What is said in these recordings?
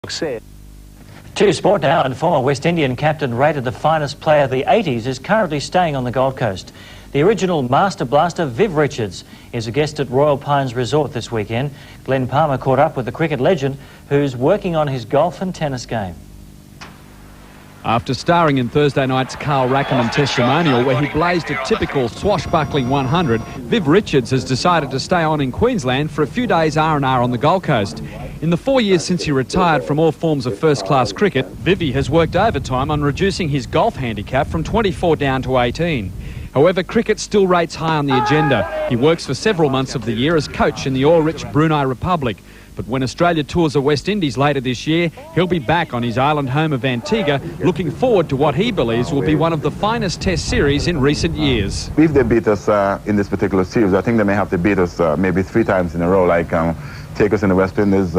said. To sport now, and former West Indian captain rated the finest player of the 80s is currently staying on the Gold Coast. The original Master Blaster Viv Richards is a guest at Royal Pines Resort this weekend. Glenn Palmer caught up with the cricket legend who's working on his golf and tennis game. After starring in Thursday night's Carl Rackham testimonial, where he blazed a typical swashbuckling 100, Viv Richards has decided to stay on in Queensland for a few days R&R on the Gold Coast. In the 4 years since he retired from all forms of first-class cricket, Vivy has worked overtime on reducing his golf handicap from 24 down to 18. However, cricket still rates high on the agenda. He works for several months of the year as coach in the oil-rich Brunei Republic. But when Australia tours the West Indies later this year, he'll be back on his island home of Antigua, looking forward to what he believes will be one of the finest test series in recent years. If they beat us in this particular series, I think they may have to beat us maybe 3 times in a row, like take us in the West Indies,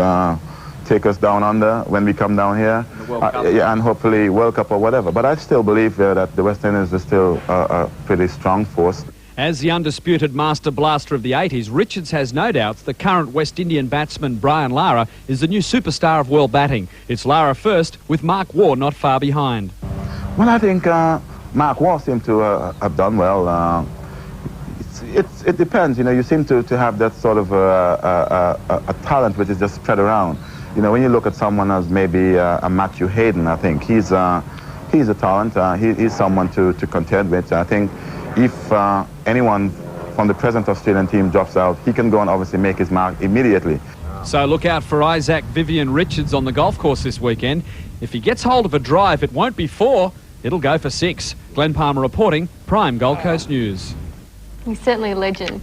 take us down under when we come down here, and hopefully World Cup or whatever. But I still believe that the West Indies is still a pretty strong force. As the undisputed master blaster of the 80s, Richards has no doubts the current West Indian batsman Brian Lara is the new superstar of world batting. It's Lara first, with Mark Waugh not far behind. Well, I think Mark Waugh seemed to have done well. It depends, you know, you seem to have that sort of a talent which is just spread around. You know, when you look at someone as maybe a Matthew Hayden, I think he's a talent. He's someone to contend with. I think if anyone from the present Australian team drops out, he can go and obviously make his mark immediately. So look out for Isaac Vivian Richards on the golf course this weekend. If he gets hold of a drive, it won't be 4, it'll go for 6. Glenn Palmer reporting, Prime Gold Coast News. He's certainly a legend.